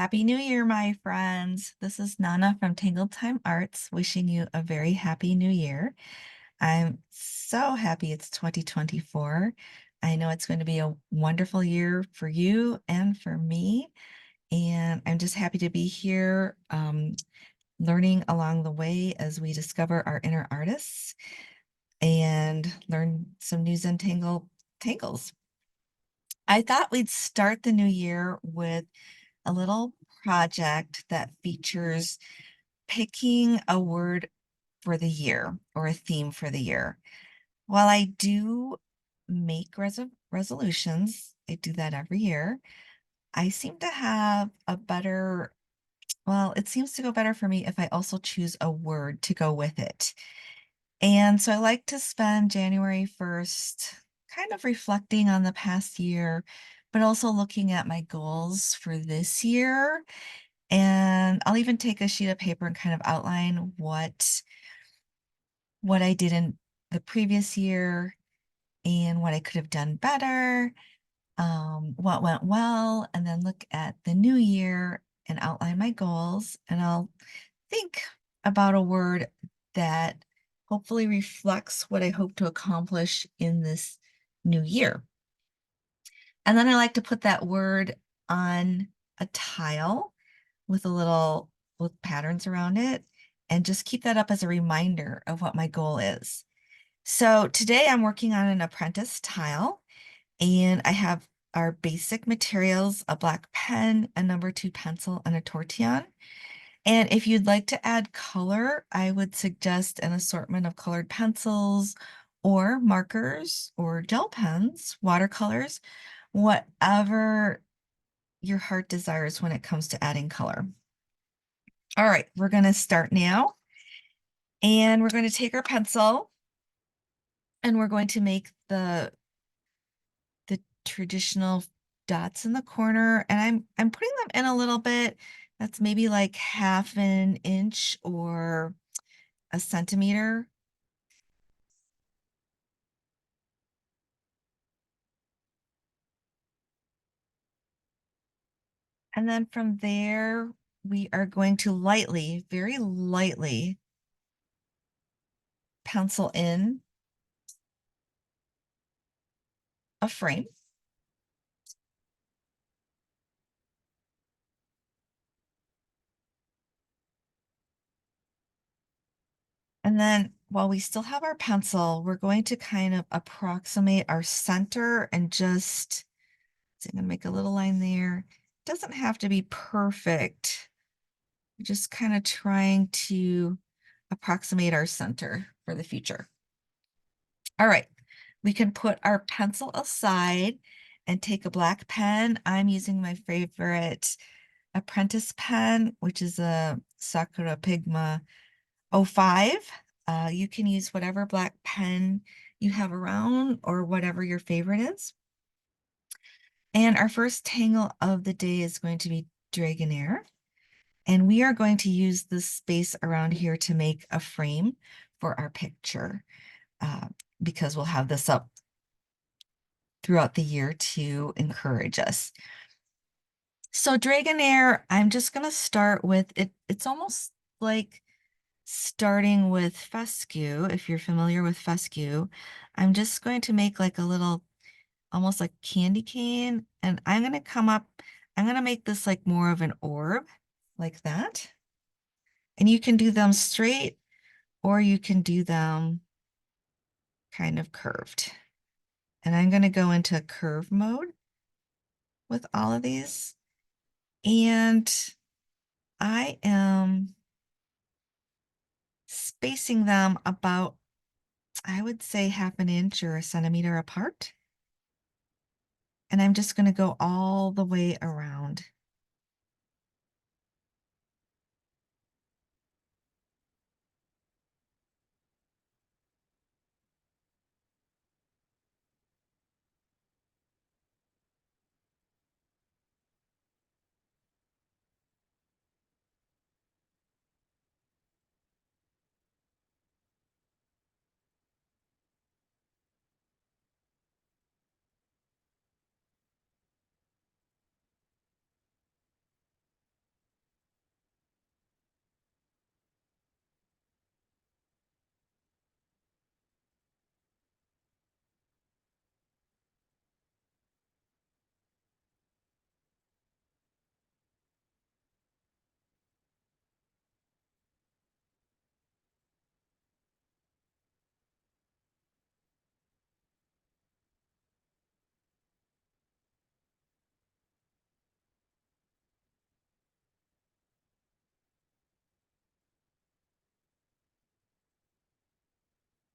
Happy New Year, my friends. This is Nana from Tangle Time Arts, wishing you a very happy new year. I'm so happy it's 2024. I know it's going to be a wonderful year for you and for me. And I'm just happy to be here, learning along the way as we discover our inner artists and learn some new Zentangle tangles. I thought we'd start the new year with a little project that features picking a word for the year or a theme for the year. While I do make resolutions, I do that every year, I seem to have a better, well, it seems to go better for me if I also choose a word to go with it. And so I like to spend January 1st kind of reflecting on the past year, but also looking at my goals for this year. And I'll even take a sheet of paper and kind of outline what I did in the previous year and what I could have done better, what went well, and then look at the new year and outline my goals. And I'll think about a word that hopefully reflects what I hope to accomplish in this new year. And then I like to put that word on a tile with with patterns around it and just keep that up as a reminder of what my goal is. So today I'm working on an apprentice tile and I have our basic materials, a black pen, a number 2 pencil, and a tortillon. And if you'd like to add color, I would suggest an assortment of colored pencils or markers or gel pens, watercolors, whatever your heart desires when it comes to adding color. All right, we're going to start now. And we're going to take our pencil and we're going to make the traditional dots in the corner. And I'm putting them in a little bit. That's maybe like half an inch or a centimeter. And then from there, we are going to lightly, very lightly pencil in a frame. And then while we still have our pencil, we're going to kind of approximate our center and just, so I'm going to make a little line there. It doesn't have to be perfect. We're just kind of trying to approximate our center for the future. All right, we can put our pencil aside and take a black pen. I'm using my favorite apprentice pen, which is a Sakura Pigma 05. You can use whatever black pen you have around or whatever your favorite is. And our first tangle of the day is going to be Dragonair. And we are going to use this space around here to make a frame for our picture because we'll have this up throughout the year to encourage us. So Dragonair, I'm just going to start with it. It's almost like starting with fescue. If you're familiar with fescue, I'm just going to make like a little, almost like candy cane. And I'm going to make this like more of an orb like that. And you can do them straight or you can do them kind of curved. And I'm going to go into curve mode with all of these. And I am spacing them about, I would say, half an inch or a centimeter apart. And I'm just going to go all the way around.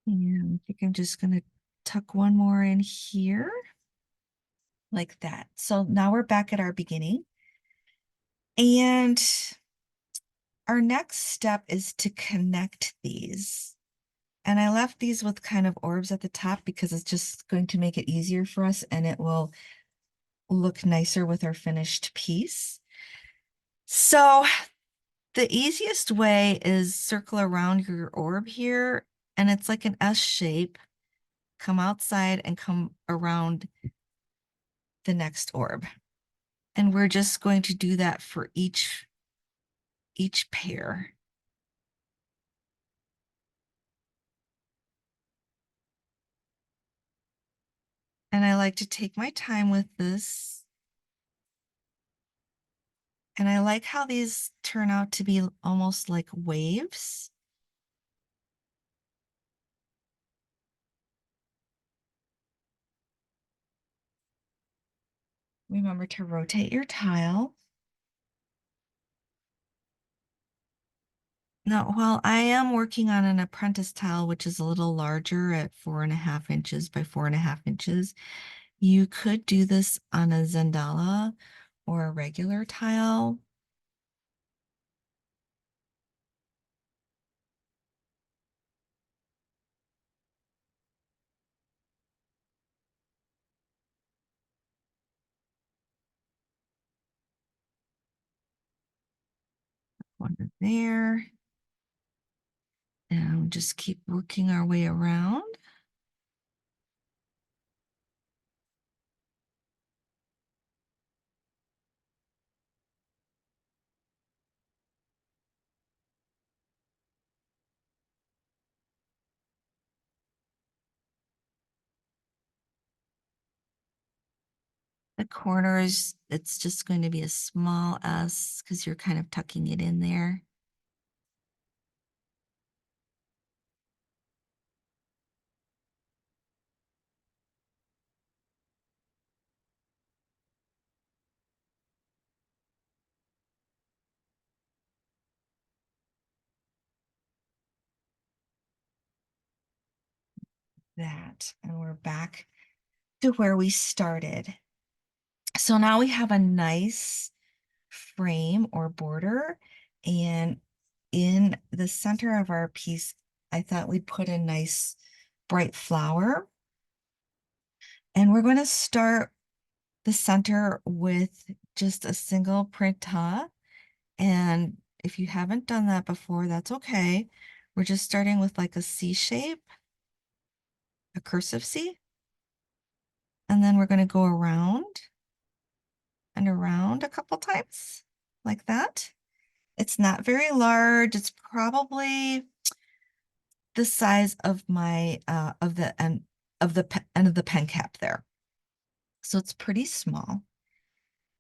And I think I'm just gonna tuck one more in here like that. So now we're back at our beginning. And our next step is to connect these. And I left these with kind of orbs at the top because it's just going to make it easier for us and it will look nicer with our finished piece. So the easiest way is circle around your orb here, and it's like an S shape. Come outside and come around the next orb. And we're just going to do that for each pair. And I like to take my time with this. And I like how these turn out to be almost like waves. Remember to rotate your tile. Now, while I am working on an apprentice tile, which is a little larger at 4.5 inches by 4.5 inches, you could do this on a zendala or a regular tile. One there. And just keep working our way around. The corners, it's just going to be a small S because you're kind of tucking it in there. That, and we're back to where we started. So now we have a nice frame or border, and in the center of our piece, I thought we'd put a nice bright flower. And we're going to start the center with just a single printemps. And if you haven't done that before, that's okay. We're just starting with like a C shape, a cursive C. And then we're going to go around and around a couple times like that. It's not very large. It's probably the size of my of the end of the end of the pen cap there. So it's pretty small.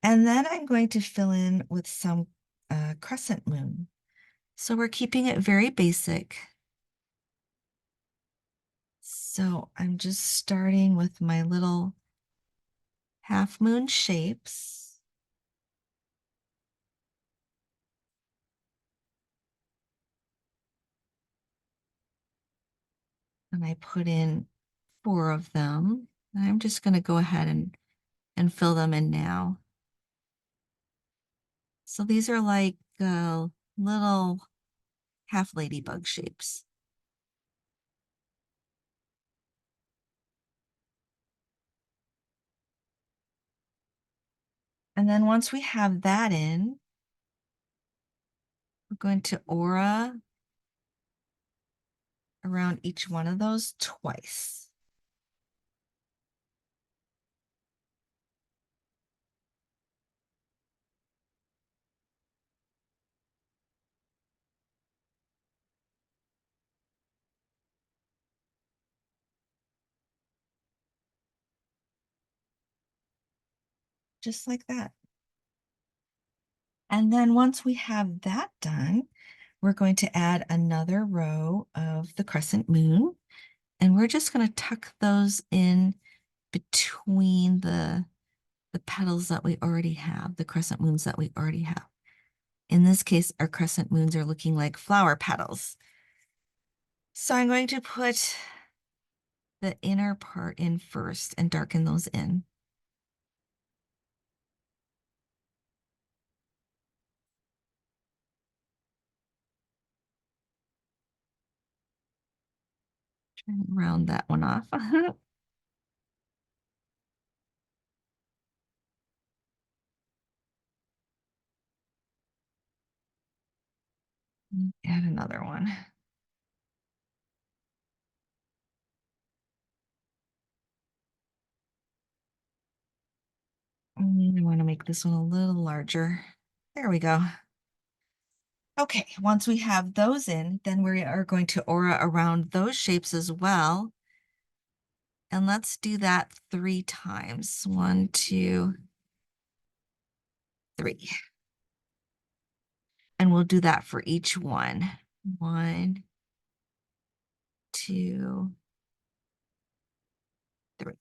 And then I'm going to fill in with some crescent moon. So we're keeping it very basic. So I'm just starting with my little half moon shapes. And I put in 4 of them. I'm just going to go ahead and fill them in now. So these are like little half ladybug shapes. And then once we have that in, we're going to aura around each one of those twice. Just like that. And then once we have that done, we're going to add another row of the crescent moon. And we're just going to tuck those in between the petals that we already have, the crescent moons that we already have. In this case, our crescent moons are looking like flower petals. So I'm going to put the inner part in first and darken those in. Try and round that one off. Add another one. I want to make this one a little larger. There we go. Okay, once we have those in, then we are going to aura around those shapes as well. And let's do that 3 times. 1, 2, 3. And we'll do that for each one. 1, 2, 3.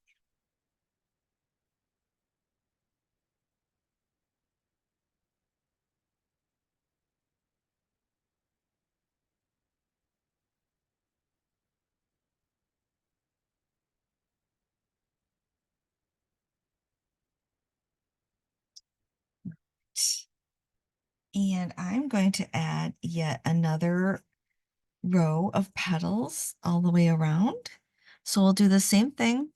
And I'm going to add yet another row of petals all the way around. So we'll do the same thing.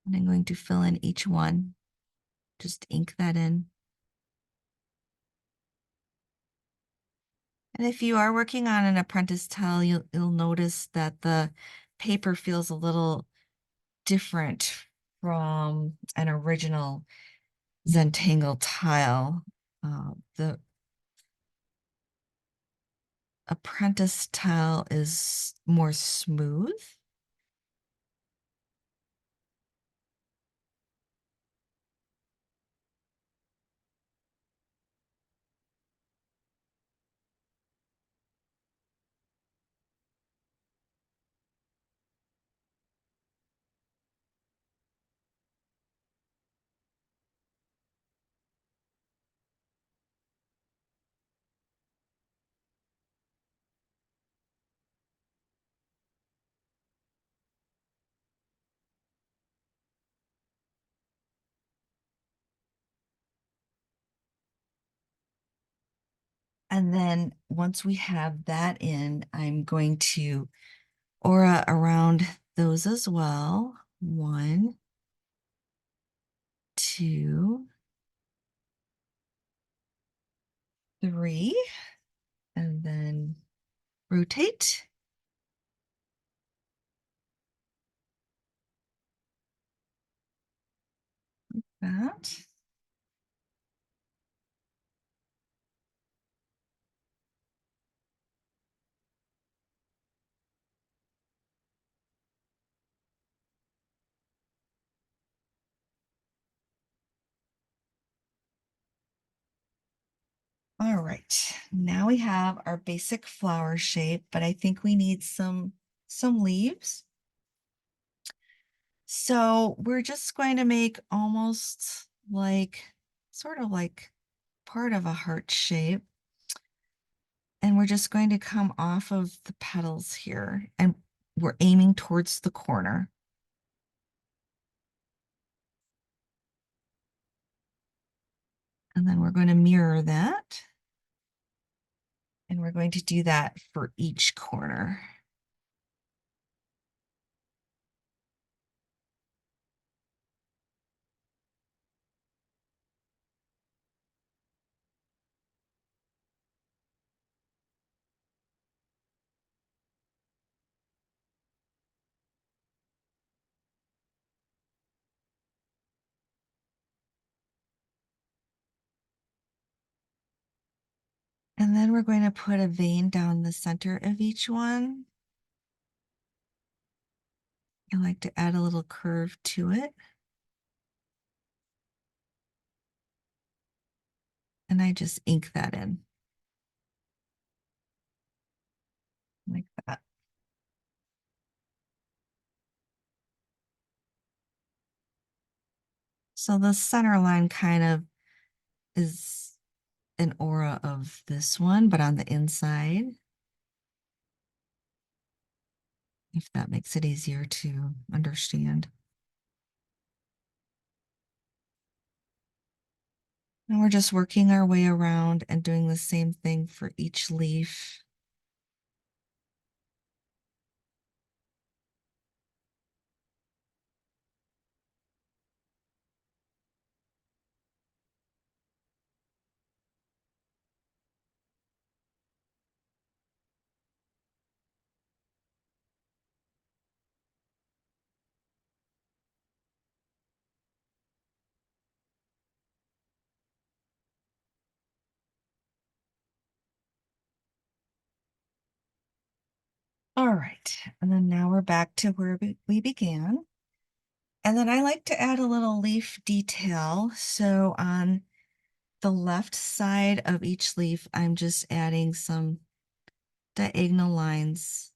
And I'm going to fill in each one. Just ink that in. And if you are working on an apprentice tile, you'll notice that the paper feels a little different from an original Zentangle tile. The apprentice tile is more smooth. And then once we have that in, I'm going to aura around those as well. 1, 2, 3, and then rotate. That. All right, now we have our basic flower shape, but I think we need some leaves. So we're just going to make almost like, sort of like part of a heart shape. And we're just going to come off of the petals here, and we're aiming towards the corner. And then we're going to mirror that. And we're going to do that for each corner. And then we're going to put a vein down the center of each one. I like to add a little curve to it. And I just ink that in. Like that. So the center line kind of is an aura of this one, but on the inside. if that makes it easier to understand. And we're just working our way around and doing the same thing for each leaf. All right, and then now we're back to where we began. And then I like to add a little leaf detail. So on the left side of each leaf, I'm just adding some diagonal lines.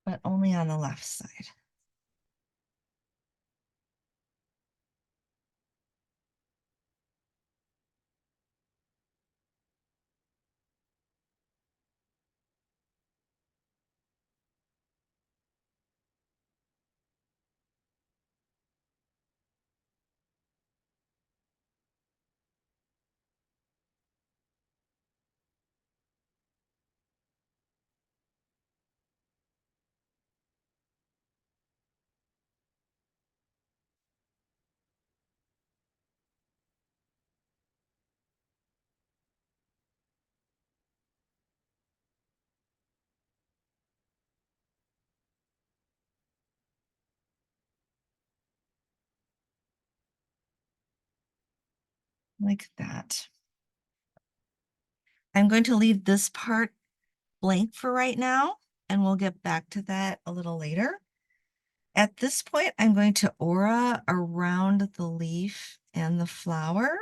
But only on the left side. Like that. I'm going to leave this part blank for right now, and we'll get back to that a little later. At this point, I'm going to aura around the leaf and the flower.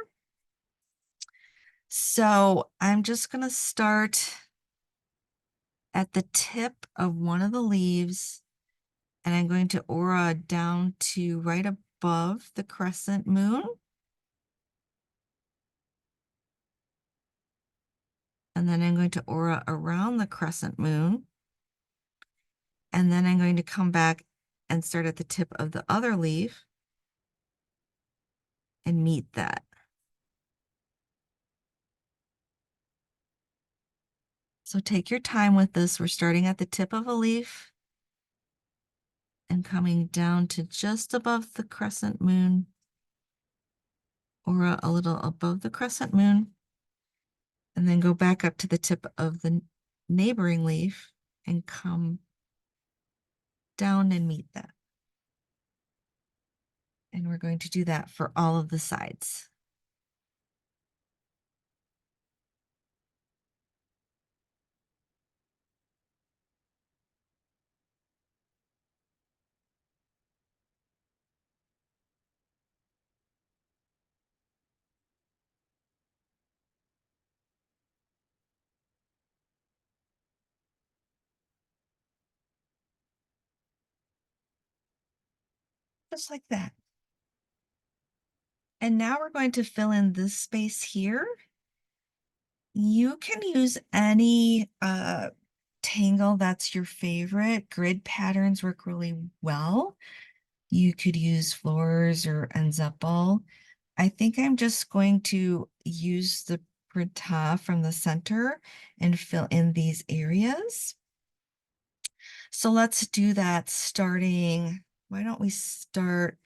So I'm just going to start at the tip of one of the leaves, and I'm going to aura down to right above the crescent moon. And then I'm going to aura around the crescent moon. And then I'm going to come back and start at the tip of the other leaf and meet that. So take your time with this. We're starting at the tip of a leaf and coming down to just above the crescent moon, or a little above the crescent moon, and then go back up to the tip of the neighboring leaf and come down and meet that. And we're going to do that for all of the sides. Just like that. And now we're going to fill in this space here. You can use any tangle that's your favorite. Grid patterns work really well. You could use floors or ensemble. I think I'm just going to use the Printemps from the center and fill in these areas. So let's do that starting, why don't we start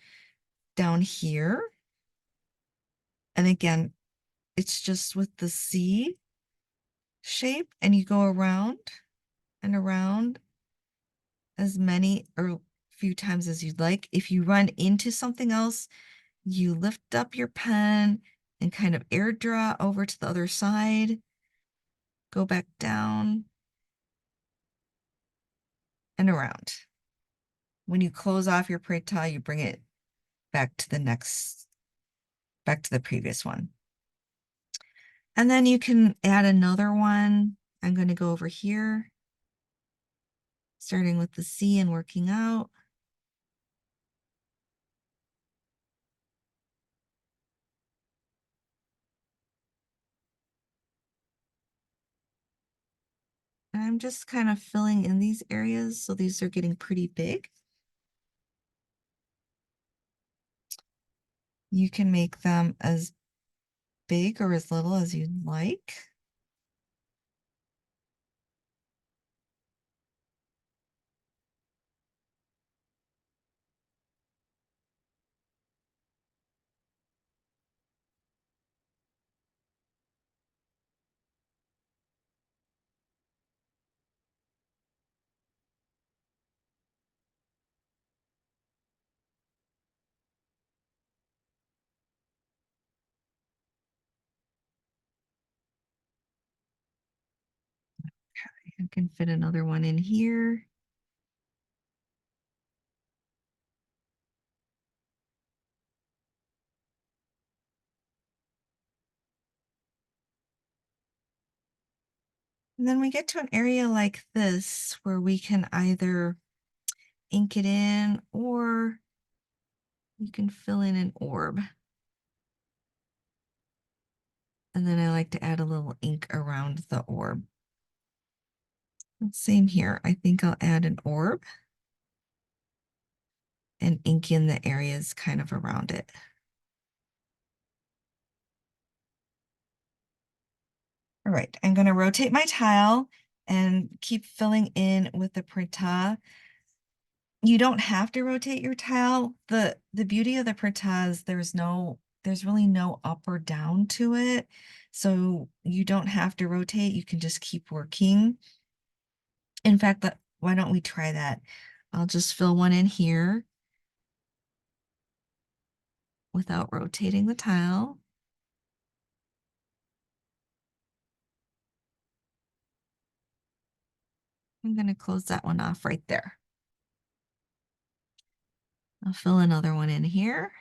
down here? And again, it's just with the C shape, and you go around and around as many or few times as you'd like. If you run into something else, you lift up your pen and kind of air draw over to the other side, go back down and around. When you close off your printemps, you bring it back to back to the previous one. And then you can add another one. I'm going to go over here, starting with the C and working out. And I'm just kind of filling in these areas. So these are getting pretty big. You can make them as big or as little as you'd like. I can fit another one in here. And then we get to an area like this where we can either ink it in or you can fill in an orb. And then I like to add a little ink around the orb. Same here. I think I'll add an orb and ink in the areas kind of around it. All right, I'm going to rotate my tile and keep filling in with the Printemps. You don't have to rotate your tile. The beauty of the Printemps is there's really no up or down to it. So you don't have to rotate, you can just keep working. In fact, why don't we try that? I'll just fill one in here without rotating the tile. I'm going to close that one off right there. I'll fill another one in here.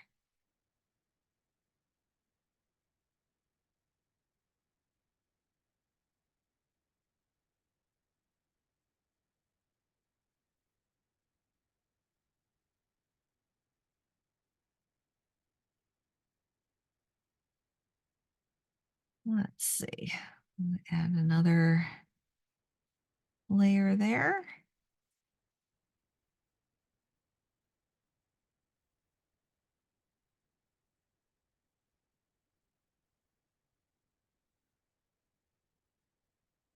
Let's see. Add another layer there.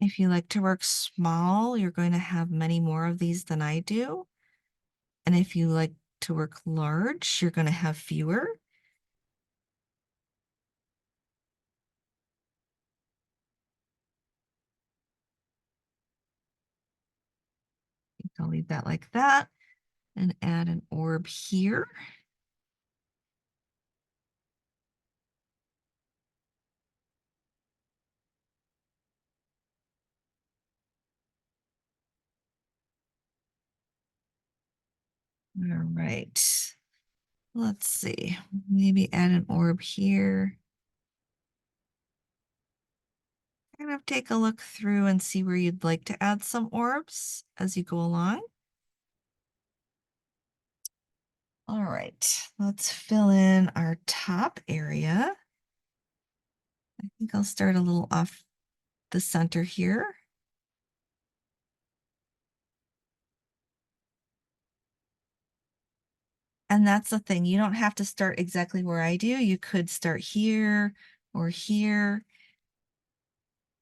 If you like to work small, you're going to have many more of these than I do. And if you like to work large, you're going to have fewer. I'll leave that like that and add an orb here. All right. Let's see. Maybe add an orb here. Kind of take a look through and see where you'd like to add some orbs as you go along. All right, let's fill in our top area. I think I'll start a little off the center here. And that's the thing, you don't have to start exactly where I do. You could start here or here,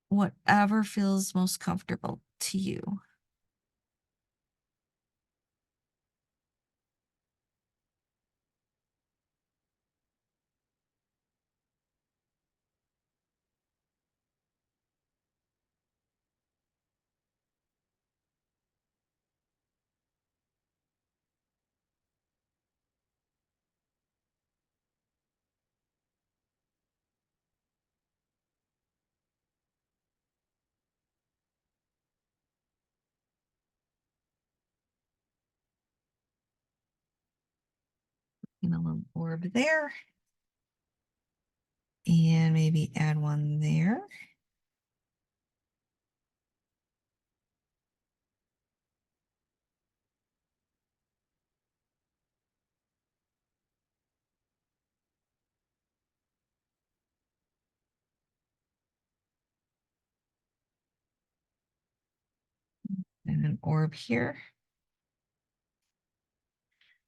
whatever feels most comfortable to you. And a little orb there. And maybe add one there. and an orb here.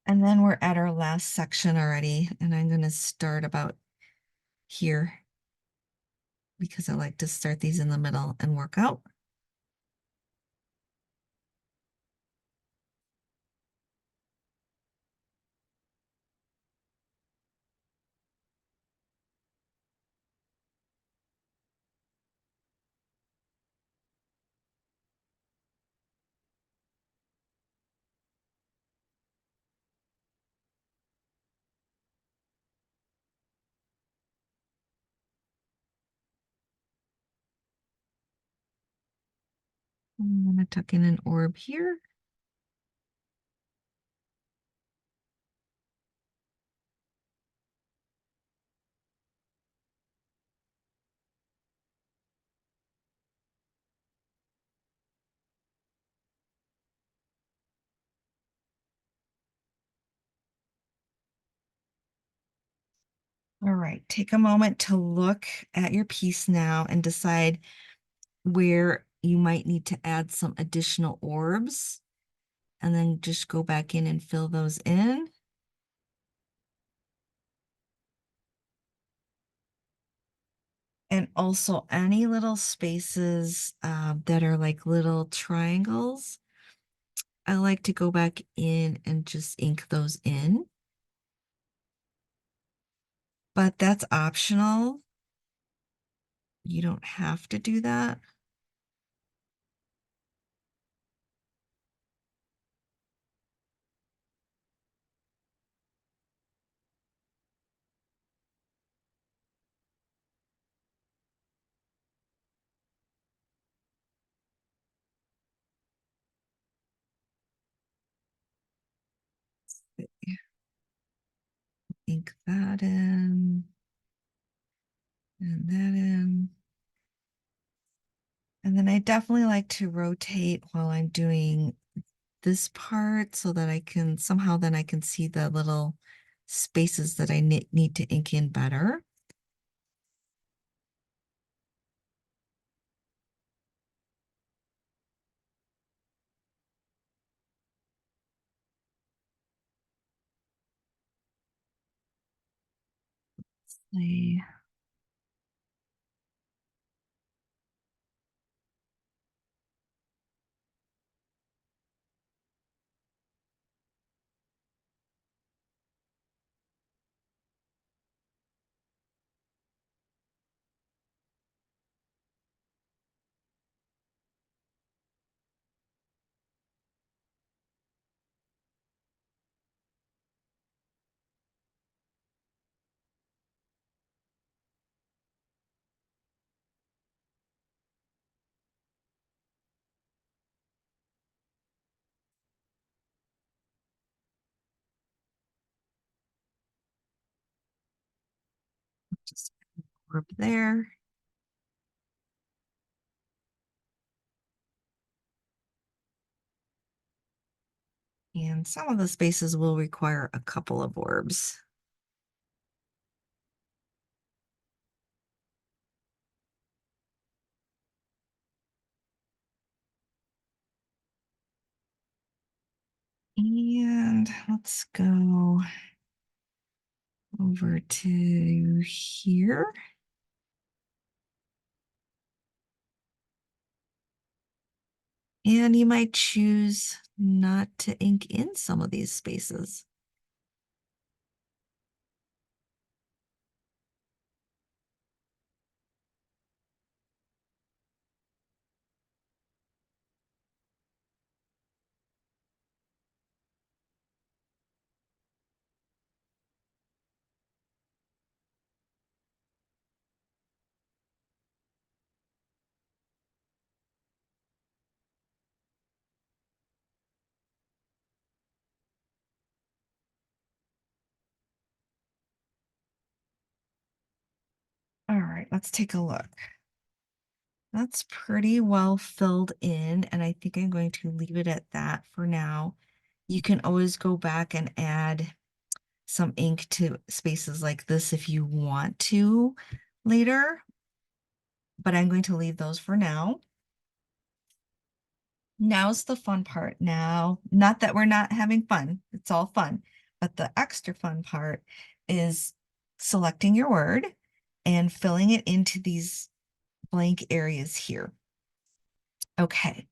And then we're at our last section already, and I'm going to start about here because I like to start these in the middle and work out. I'm going to tuck in an orb here. All right, take a moment to look at your piece now and decide where you might need to add some additional orbs, and then just go back in and fill those in. And also any little spaces that are like little triangles, I like to go back in and just ink those in. But that's optional. You don't have to do that. Ink that in and that in. And then I definitely like to rotate while I'm doing this part so that I can somehow then I can see the little spaces that I need to ink in better. See. Just orb there. And some of the spaces will require a couple of orbs. And let's go over to here. And you might choose not to ink in some of these spaces. All right, let's take a look. That's pretty well filled in, and I think I'm going to leave it at that for now. You can always go back and add some ink to spaces like this if you want to later, but I'm going to leave those for now. Now's the fun part. Now, not that we're not having fun, it's all fun, but the extra fun part is selecting your word and filling it into these blank areas here. Okay,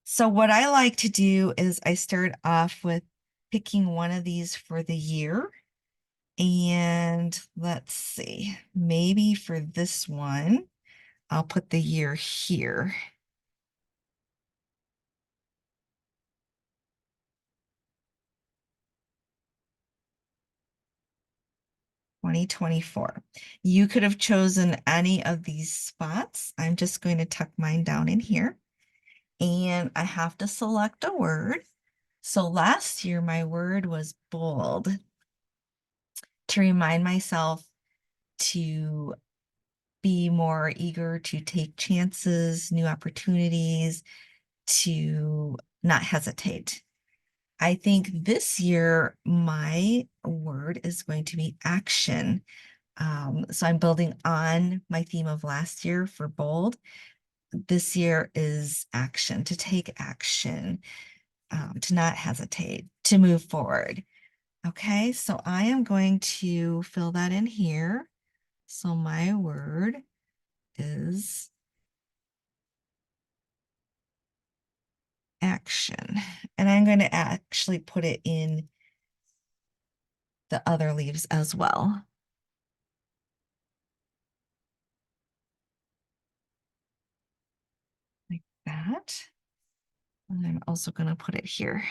so what I like to do is I start off with picking one of these for the year. And let's see, maybe for this one, I'll put the year here. 2024. You could have chosen any of these spots. I'm just going to tuck mine down in here. And I have to select a word. So last year, my word was bold, to remind myself to be more eager to take chances, new opportunities, to not hesitate. I think this year, my word is going to be action. So I'm building on my theme of last year for bold. This year is action, to take action, to not hesitate, to move forward. Okay, so I am going to fill that in here. So my word is action. And I'm going to actually put it in the other leaves as well. Like that. And I'm also going to put it here.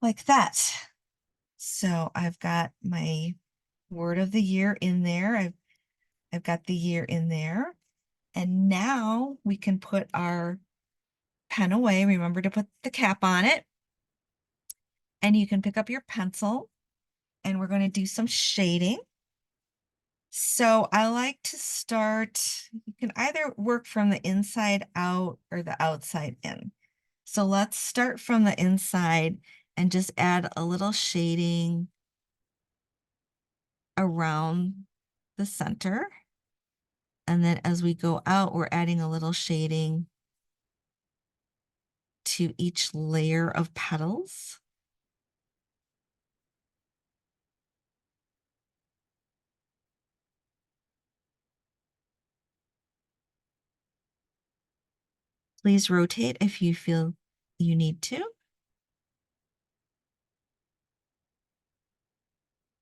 Like that. So I've got my word of the year in there. I've got the year in there. And now we can put our pen away. Remember to put the cap on it. And you can pick up your pencil and we're going to do some shading. So I like to start, you can either work from the inside out or the outside in. So let's start from the inside and just add a little shading around the center. And then as we go out, we're adding a little shading to each layer of petals. Please rotate if you feel you need to.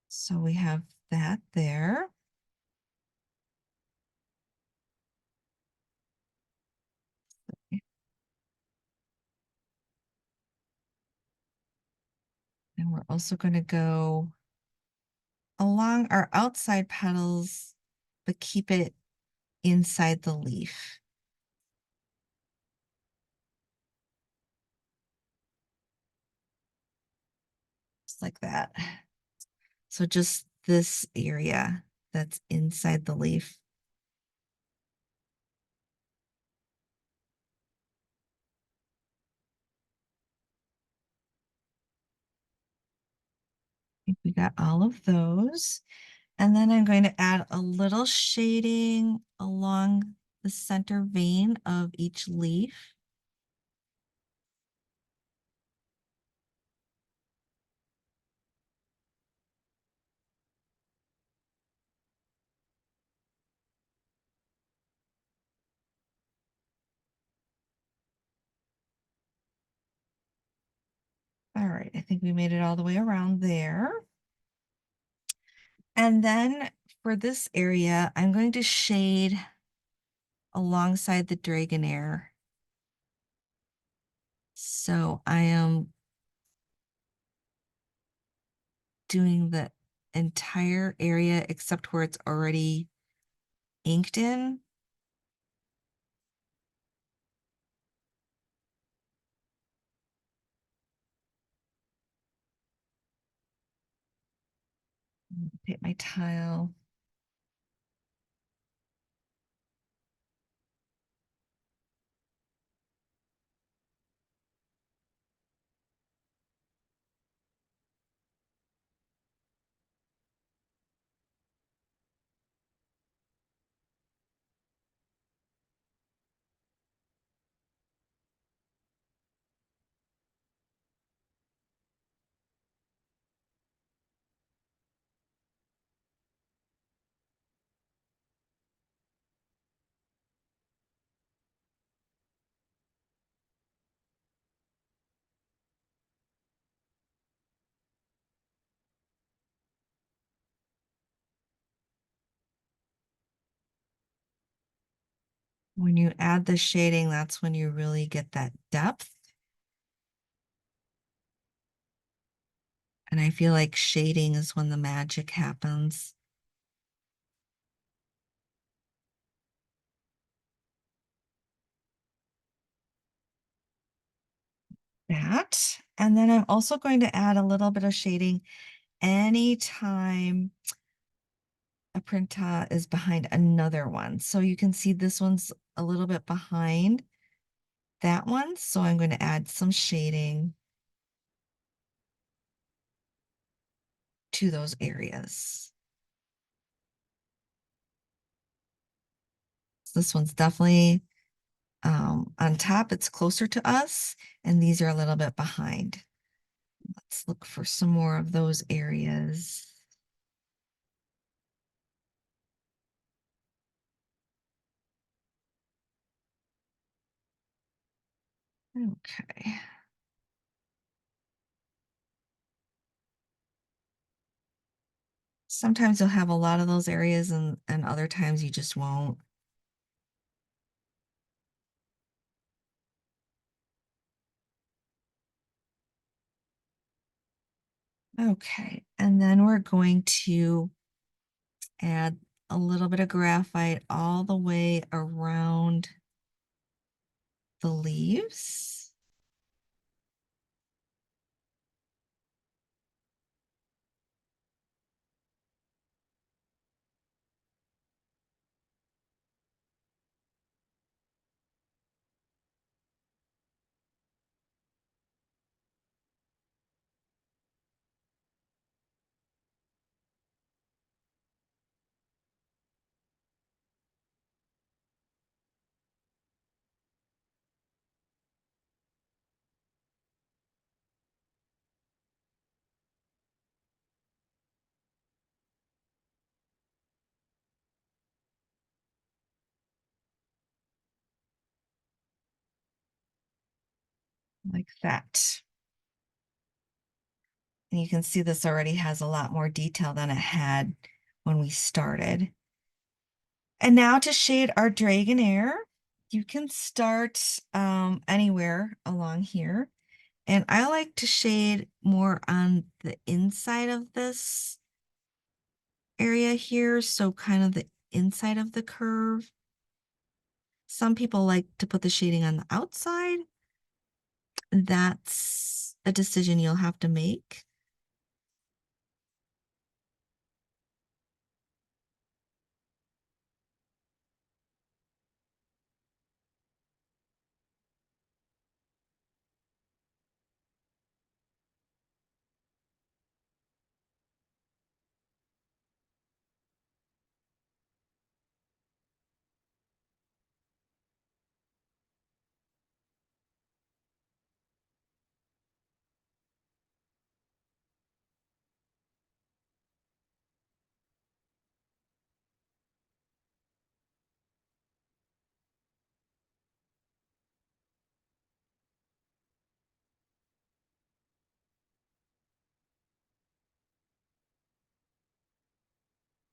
So we have that there. And we're also going to go along our outside petals, but keep it inside the leaf. Just like that. So just this area that's inside the leaf. I think we got all of those. And then I'm going to add a little shading along the center vein of each leaf. All right, I think we made it all the way around there. And then for this area, I'm going to shade alongside the Dragonair. So I am doing the entire area except where it's already inked in. Take my tile. When you add the shading, that's when you really get that depth. And I feel like shading is when the magic happens. That. And then I'm also going to add a little bit of shading anytime a printemps is behind another one. So you can see this one's a little bit behind that one. So I'm going to add some shading to those areas. So this one's definitely on top, it's closer to us, and these are a little bit behind. Let's look for some more of those areas. Okay. Sometimes you'll have a lot of those areas and other times you just won't. Okay, and then we're going to add a little bit of graphite all the way around the leaves. Like that. And you can see this already has a lot more detail than it had when we started. And now to shade our Dragonair, you can start anywhere along here. And I like to shade more on the inside of this area here. So kind of the inside of the curve. Some people like to put the shading on the outside. That's a decision you'll have to make.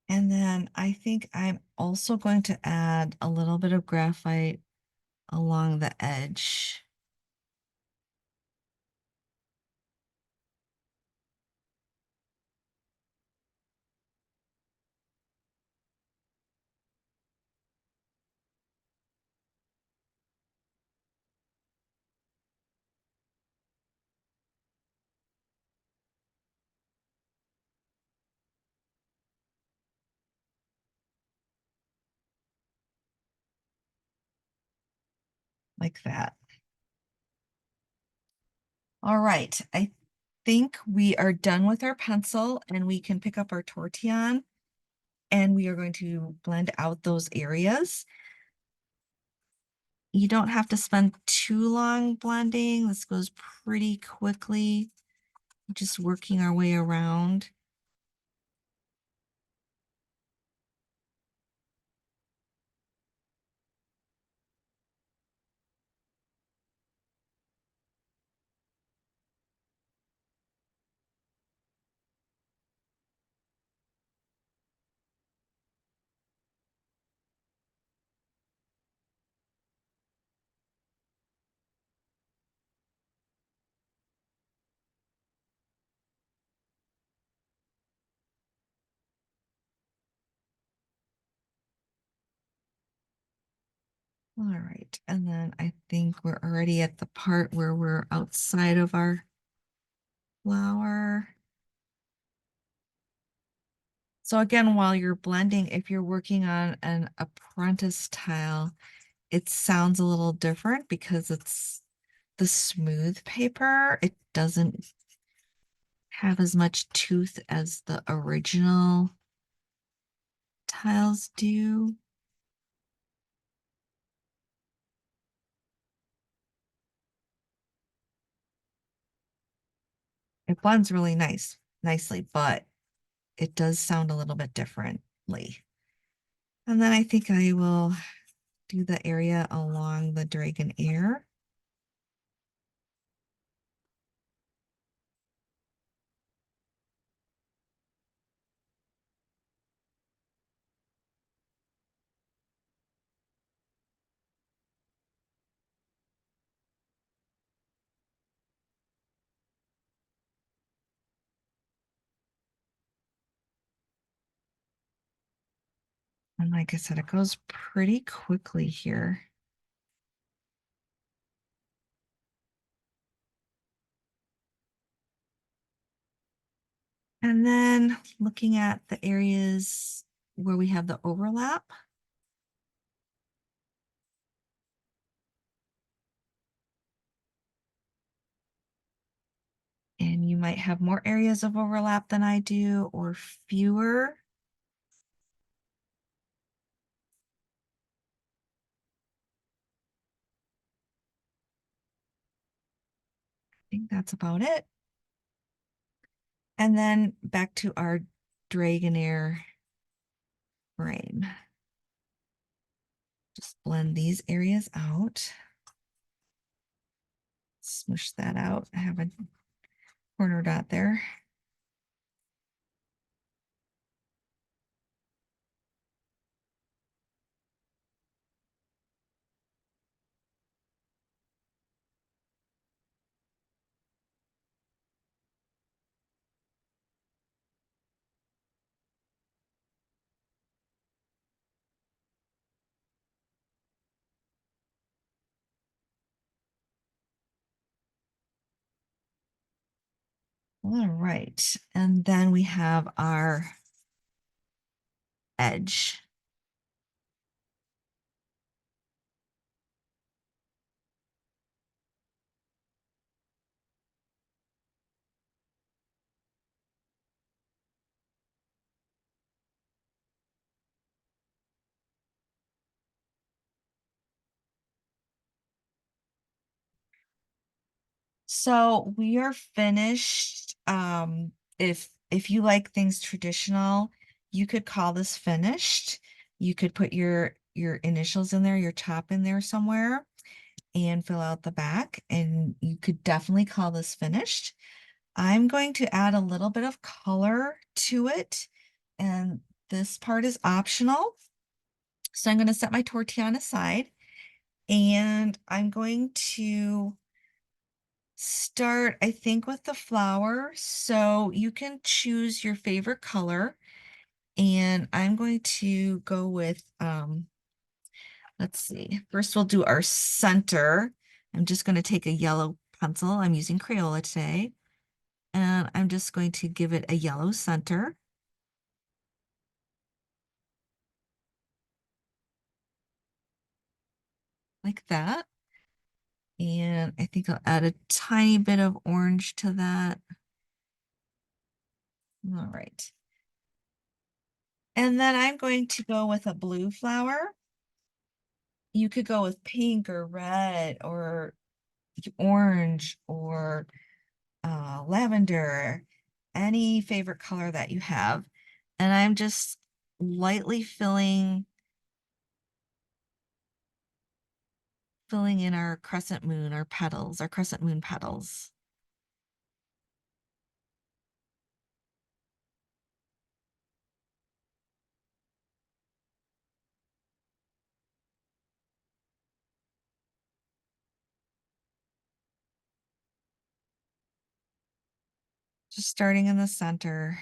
And then I think I'm also going to add a little bit of graphite along the edge. Like that. All right, I think we are done with our pencil and we can pick up our tortillon and we are going to blend out those areas. You don't have to spend too long blending. This goes pretty quickly, just working our way around. All right, and then I think we're already at the part where we're outside of our flower. So again, while you're blending, if you're working on an apprentice tile, it sounds a little different because it's the smooth paper. It doesn't have as much tooth as the original tiles do. It blends really nicely, but it does sound a little bit differently. And then I think I will do the area along the Dragonair. And like I said, it goes pretty quickly here. And then looking at the areas where we have the overlap. And you might have more areas of overlap than I do or fewer. I think that's about it. And then back to our Dragonair frame. Just blend these areas out. Smush that out. I have a corner dot there. All right. And then we have our edge. So we are finished. If you like things traditional, you could call this finished. You could put your initials in there, your top in there somewhere, and fill out the back, and you could definitely call this finished. I'm going to add a little bit of color to it, and this part is optional. So I'm going to set my tortillon aside, and I'm going to start, I think, with the flower. So you can choose your favorite color. And I'm going to go with, let's see, first we'll do our center. I'm just going to take a yellow pencil. I'm using Crayola today. And I'm just going to give it a yellow center. Like that. And I think I'll add a tiny bit of orange to that. All right. And then I'm going to go with a blue flower. You could go with pink or red or orange or lavender, any favorite color that you have. And I'm just lightly filling in our crescent moon, our petals, our crescent moon petals. Just starting in the center.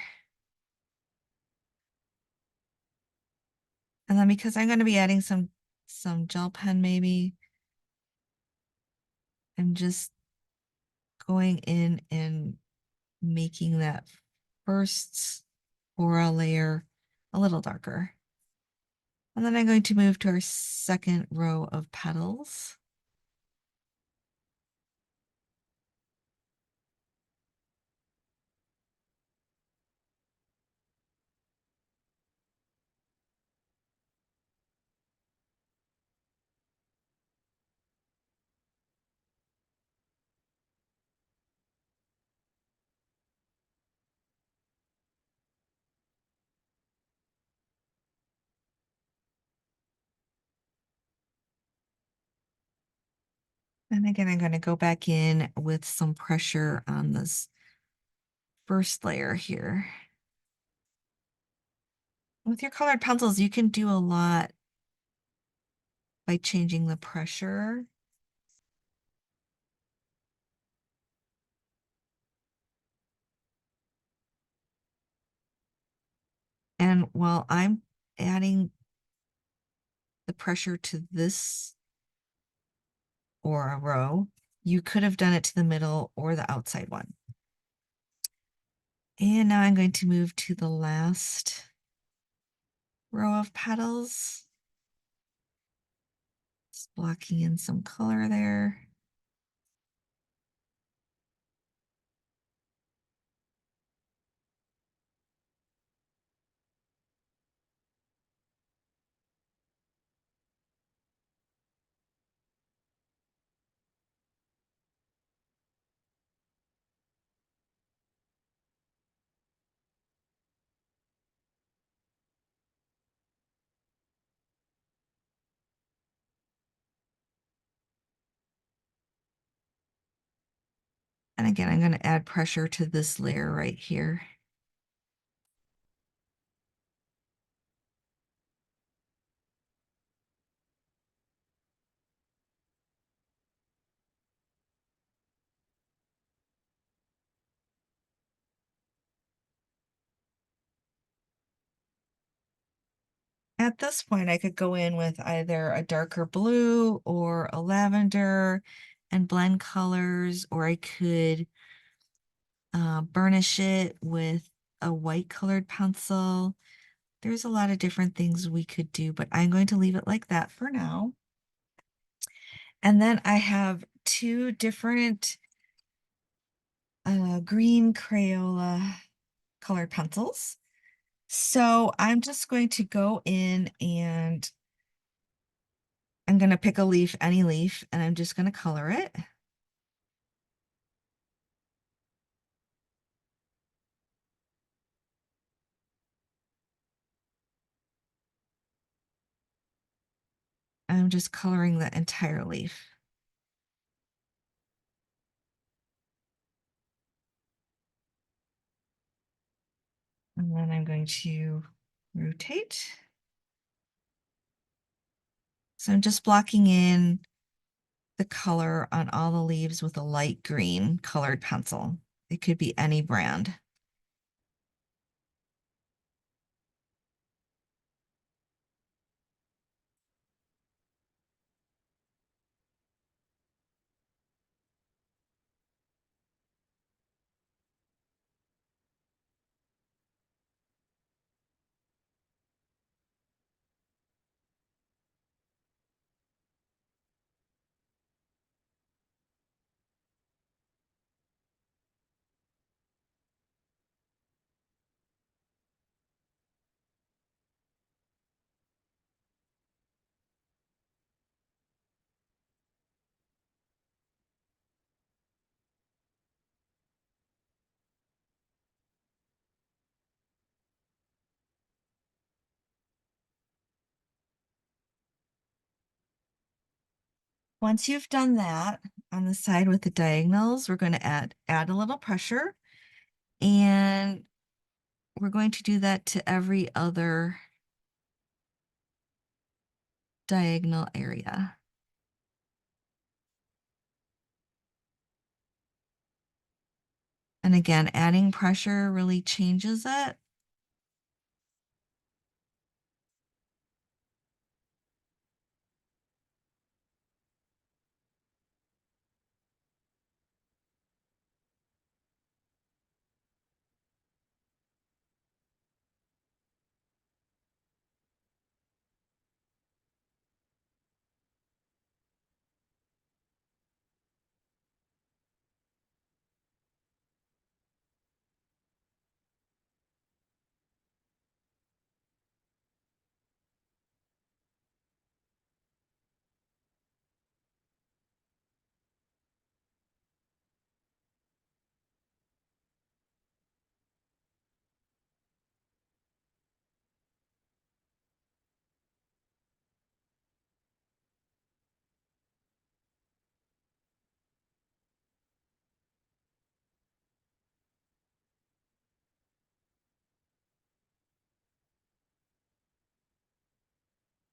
And then because I'm going to be adding some some gel pen maybe, and just going in and making that first aura layer a little darker. And then I'm going to move to our second row of petals. And again, I'm going to go back in with some pressure on this first layer here. With your colored pencils, you can do a lot by changing the pressure. And while I'm adding the pressure to this or a row, you could have done it to the middle or the outside one. And now I'm going to move to the last row of petals. Just blocking in some color there. And again, I'm going to add pressure to this layer right here. At this point, I could go in with either a darker blue or a lavender and blend colors, or I could burnish it with a white colored pencil. There's a lot of different things we could do, but I'm going to leave it like that for now. And then I have two different green Crayola colored pencils. So I'm just going to go in and I'm going to pick a leaf, any leaf, and I'm just going to color it. I'm just coloring the entire leaf. And then I'm going to rotate. So I'm just blocking in the color on all the leaves with a light green colored pencil. It could be any brand. Once you've done that on the side with the diagonals, we're going to add a little pressure, and we're going to do that to every other diagonal area. And again, adding pressure really changes it.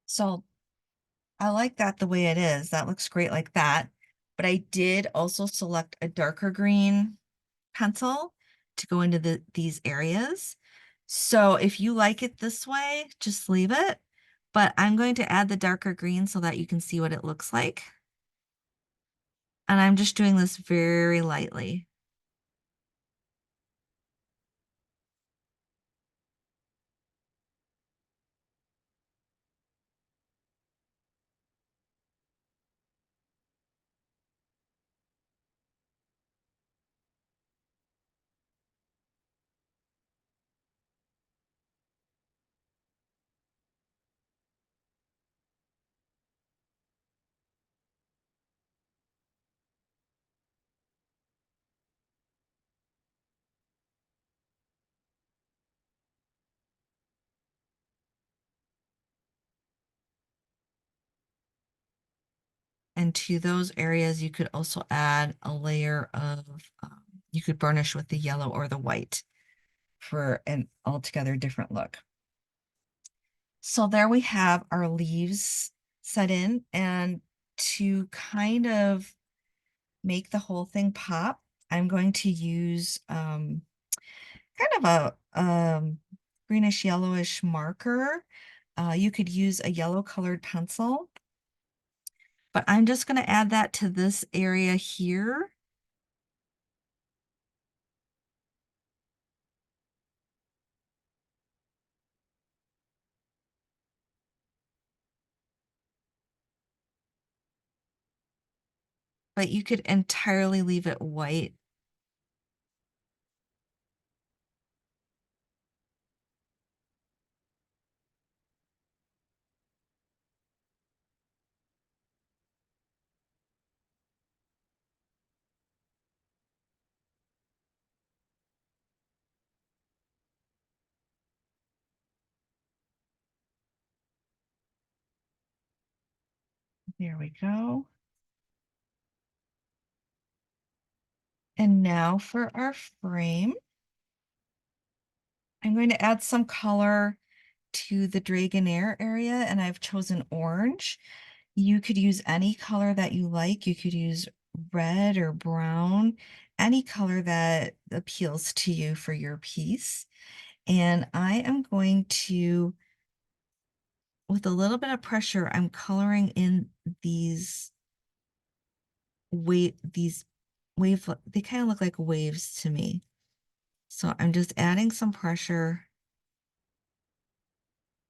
So I like that the way it is. That looks great like that. But I did also select a darker green pencil to go into these areas. So if you like it this way, just leave it. But I'm going to add the darker green so that you can see what it looks like. And I'm just doing this very lightly. And to those areas, you could also add a layer of, you could burnish with the yellow or the white for an altogether different look. So there we have our leaves set in, and to kind of make the whole thing pop, I'm going to use kind of a greenish yellowish marker. You could use a yellow colored pencil, but I'm just going to add that to this area here. But you could entirely leave it white. There we go. And now for our frame, I'm going to add some color to the Dragonair area, and I've chosen orange. You could use any color that you like. You could use red or brown, any color that appeals to you for your piece. And I am going to, with a little bit of pressure, I'm coloring in these wave, they kind of look like waves to me. So I'm just adding some pressure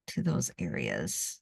to those areas.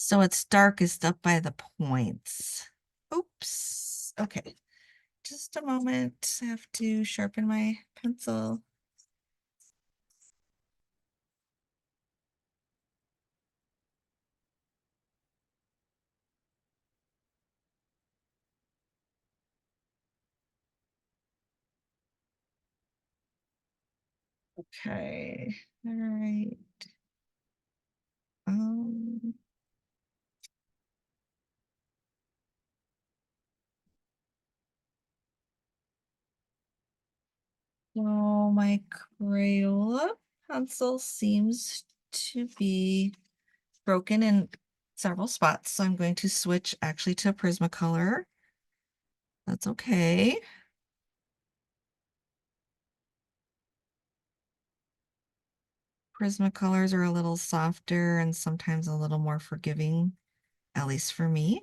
So it's darkest up by the points. Oops. Okay. Just a moment. I have to sharpen my pencil. Okay. All right. Um, my Crayola pencil seems to be broken in several spots, so I'm going to switch actually to Prismacolor. That's okay. Prismacolors are a little softer and sometimes a little more forgiving, at least for me.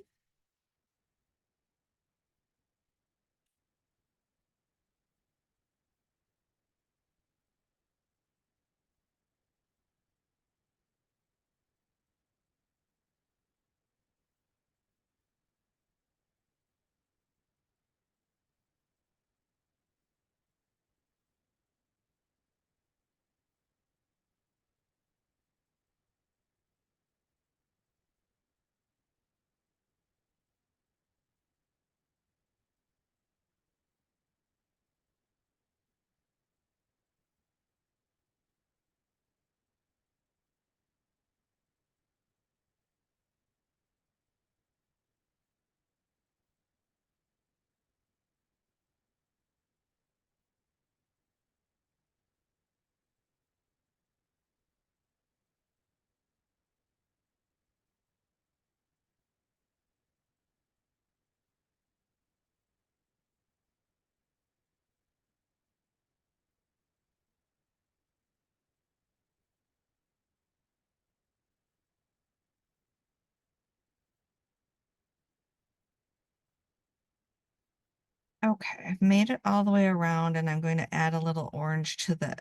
Okay, I've made it all the way around and I'm going to add a little orange to the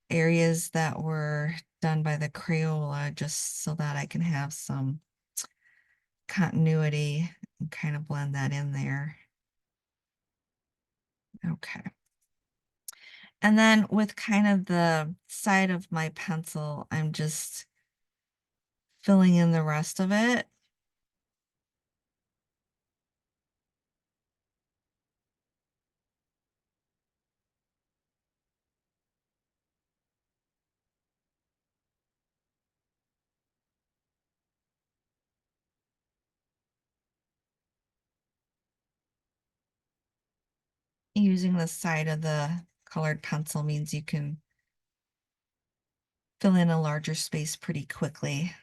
areas that were done by the Crayola just so that I can have some continuity and kind of blend that in there. Okay. And then with kind of the side of my pencil, I'm just filling in the rest of it. Using the side of the colored pencil means you can fill in a larger space pretty quickly.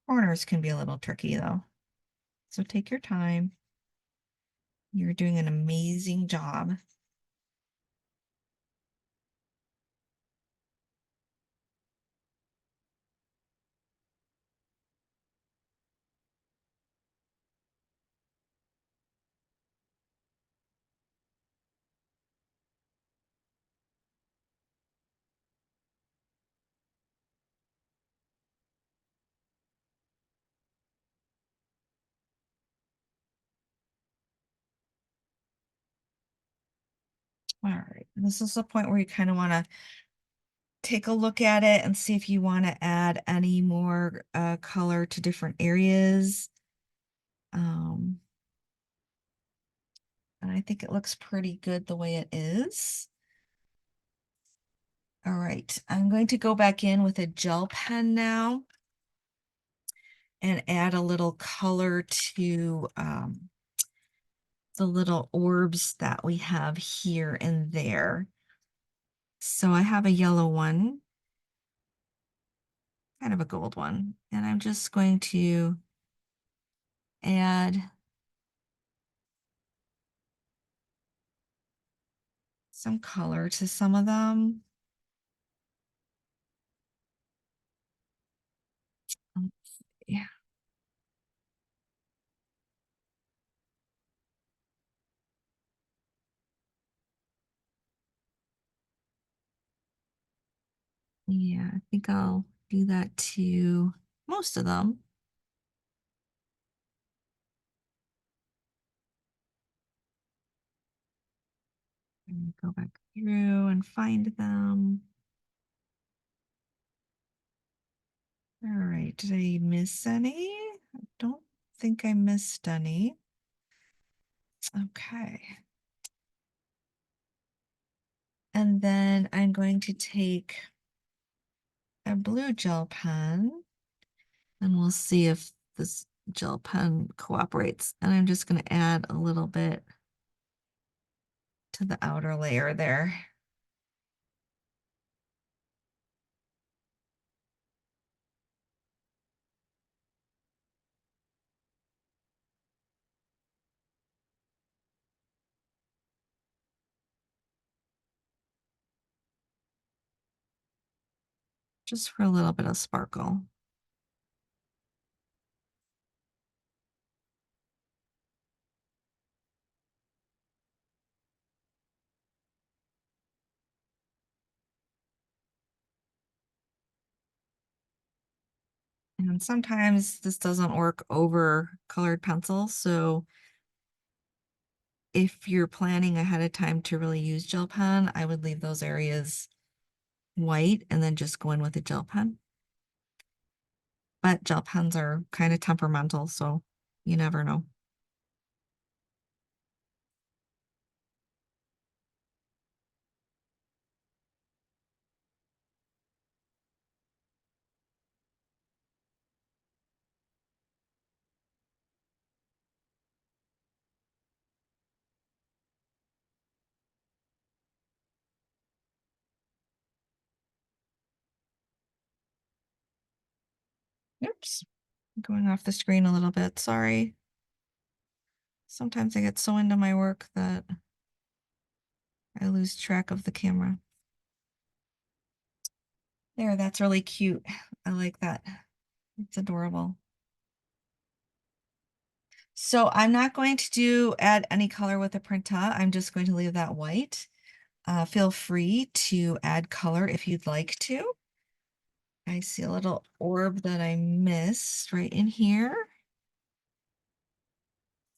Corners can be a little tricky though. So take your time. You're doing an amazing job. All right, this is the point where you kind of want to take a look at it and see if you want to add any more color to different areas. Um, and I think it looks pretty good the way it is. All right, I'm going to go back in with a gel pen now and add a little color to the little orbs that we have here and there. So I have a yellow one, kind of a gold one, and I'm just going to add some color to some of them. Yeah. Yeah, I think I'll do that to most of them. And go back through and find them. All right, did I miss any? I don't think I missed any. Okay. And then I'm going to take a blue gel pen and we'll see if this gel pen cooperates. And I'm just going to add a little bit to the outer layer there. Just for a little bit of sparkle. And sometimes this doesn't work over colored pencils. So if you're planning ahead of time to really use gel pen, I would leave those areas white and then just go in with a gel pen. But gel pens are kind of temperamental, so you never know. Oops, going off the screen a little bit, sorry. Sometimes I get so into my work that I lose track of the camera. There, that's really cute. I like that. It's adorable. So I'm not going to add any color with the Printemps. I'm just going to leave that white. Feel free to add color if you'd like to. I see a little orb that I missed right in here.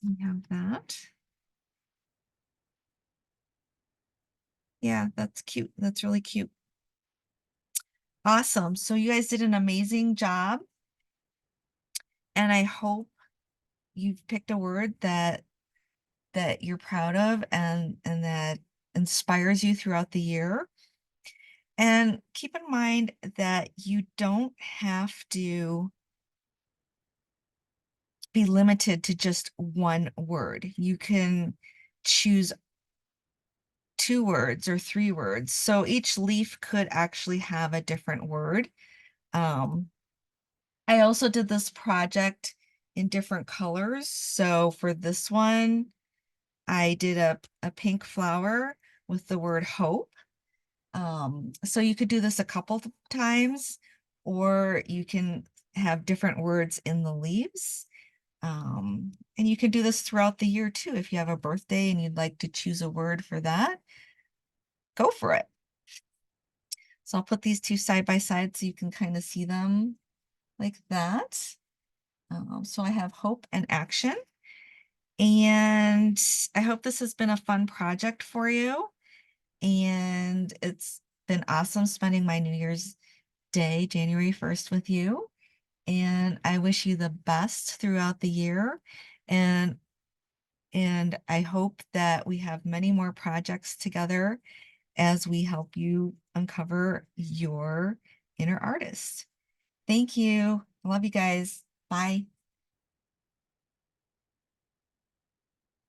We have that. Yeah, that's cute. That's really cute. Awesome. So you guys did an amazing job. And I hope you've picked a word that you're proud of and that inspires you throughout the year. And keep in mind that you don't have to be limited to just one word. You can choose 2 words or 3 words. So each leaf could actually have a different word. I also did this project in different colors. So for this one, I did a pink flower with the word hope. So you could do this a couple times, or you can have different words in the leaves. And you can do this throughout the year too. If you have a birthday and you'd like to choose a word for that, go for it. So I'll put these 2 side by side so you can kind of see them like that. So I have hope and action. And I hope this has been a fun project for you. And it's been awesome spending my New Year's Day, January 1st, with you. And I wish you the best throughout the year. And I hope that we have many more projects together as we help you uncover your inner artist. Thank you. I love you guys. Bye.